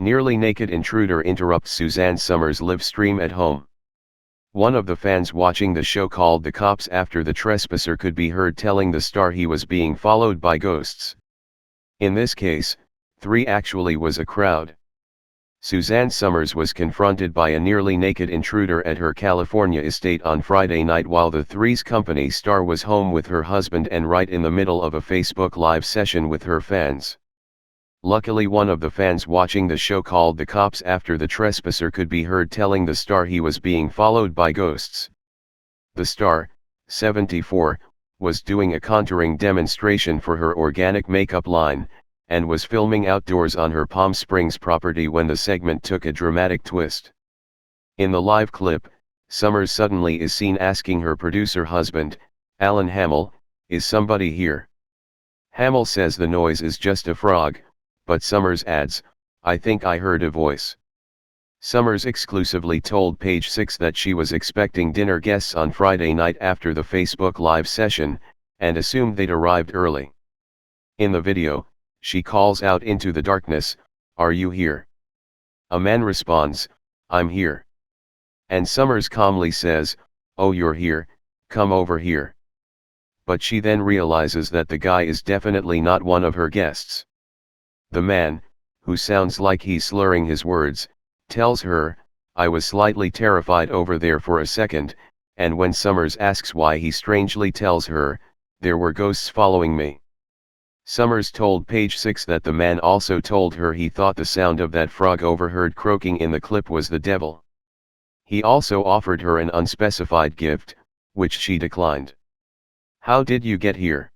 Nearly naked intruder interrupts Suzanne Somers' live stream at home. One of the fans watching the show called the cops after the trespasser could be heard telling the star he was being followed by ghosts. In this case, 3 actually was a crowd. Suzanne Somers was confronted by a nearly naked intruder at her California estate on Friday night while the Three's Company star was home with her husband and right in the middle of a Facebook Live session with her fans. Luckily, one of the fans watching the show called the cops after the trespasser could be heard telling the star he was being followed by ghosts. The star, 74, was doing a contouring demonstration for her organic makeup line, and was filming outdoors on her Palm Springs property when the segment took a dramatic twist. In the live clip, Somers suddenly is seen asking her producer husband, Alan Hamill, "Is somebody here?" Hamill says the noise is just a frog, but Somers adds, "I think I heard a voice." Somers exclusively told Page 6 that she was expecting dinner guests on Friday night after the Facebook Live session, and assumed they'd arrived early. In the video, she calls out into the darkness, "Are you here?" A man responds, "I'm here." And Somers calmly says, "Oh, you're here, come over here." But she then realizes that the guy is definitely not one of her guests. The man, who sounds like he's slurring his words, tells her, "I was slightly terrified over there for a second," and when Somers asks why, he strangely tells her, "There were ghosts following me." Somers told Page 6 that the man also told her he thought the sound of that frog overheard croaking in the clip was the devil. He also offered her an unspecified gift, which she declined. "How did you get here?"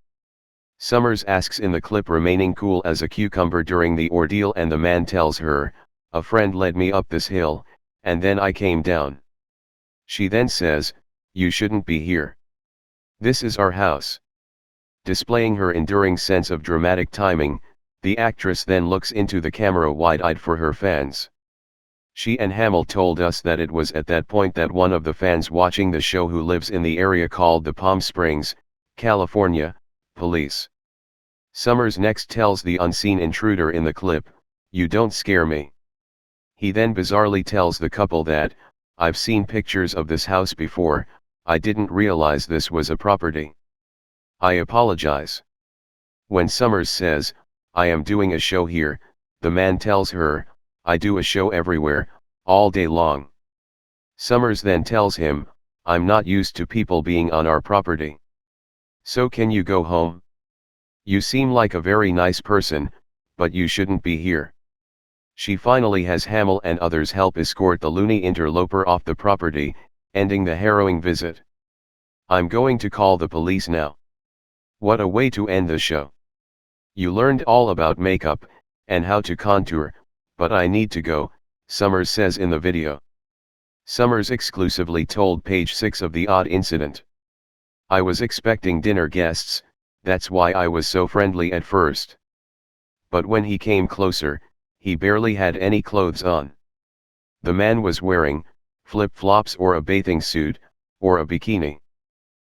Somers asks in the clip, remaining cool as a cucumber during the ordeal, and the man tells her, "A friend led me up this hill, and then I came down." She then says, "You shouldn't be here. This is our house." Displaying her enduring sense of dramatic timing, the actress then looks into the camera wide-eyed for her fans. She and Hamill told us that it was at that point that one of the fans watching the show, who lives in the area called the Palm Springs, California, police. Somers next tells the unseen intruder in the clip, "You don't scare me." He then bizarrely tells the couple that, "I've seen pictures of this house before, I didn't realize this was a property. I apologize." When Somers says, "I am doing a show here," the man tells her, "I do a show everywhere, all day long." Somers then tells him, "I'm not used to people being on our property. So can you go home? You seem like a very nice person, but you shouldn't be here." She finally has Hamill and others help escort the loony interloper off the property, ending the harrowing visit. "I'm going to call the police now." What a way to end the show. "You learned all about makeup, and how to contour, but I need to go," Somers says in the video. Somers exclusively told Page 6 of the odd incident. "I was expecting dinner guests, that's why I was so friendly at first. But when he came closer, he barely had any clothes on. The man was wearing flip-flops or a bathing suit, or a bikini."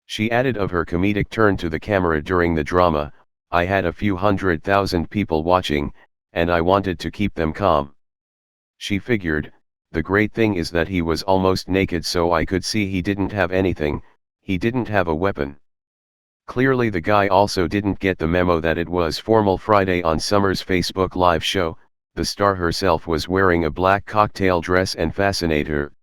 She added of her comedic turn to the camera during the drama, "I had a few 100,000 people watching, and I wanted to keep them calm. She figured, the great thing is that he was almost naked, so I could see he didn't have anything, he didn't have a weapon." Clearly the guy also didn't get the memo that it was formal Friday. On Somers' Facebook Live show, the star herself was wearing a black cocktail dress and fascinator.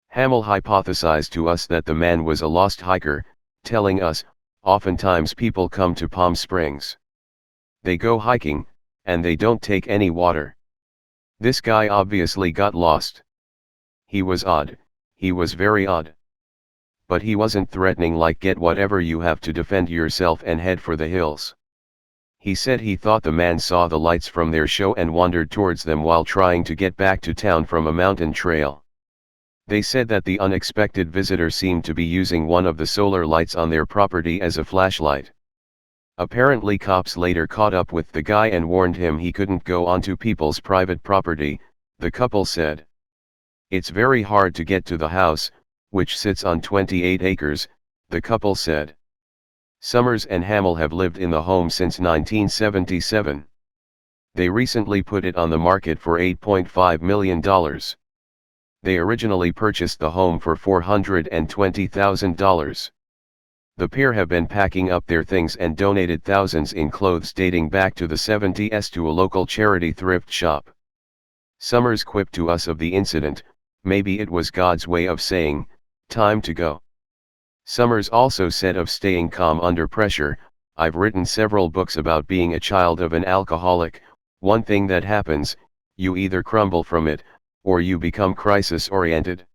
Hamill hypothesized to us that the man was a lost hiker, telling us, "Oftentimes people come to Palm Springs. They go hiking, and they don't take any water. This guy obviously got lost. He was odd, he was very odd. But he wasn't threatening like 'get whatever you have to defend yourself and head for the hills.' He said he thought the man saw the lights from their show and wandered towards them while trying to get back to town from a mountain trail. They said that the unexpected visitor seemed to be using one of the solar lights on their property as a flashlight. Apparently cops later caught up with the guy and warned him he couldn't go onto people's private property," the couple said. "It's very hard to get to the house, which sits on 28 acres, the couple said. Somers and Hamill have lived in the home since 1977. They recently put it on the market for $8.5 million. They originally purchased the home for $420,000. The pair have been packing up their things and donated thousands in clothes dating back to the 70s to a local charity thrift shop. Somers quipped to us of the incident, "Maybe it was God's way of saying, time to go." Somers also said of staying calm under pressure, "I've written several books about being a child of an alcoholic. One thing that happens, you either crumble from it, or you become crisis-oriented.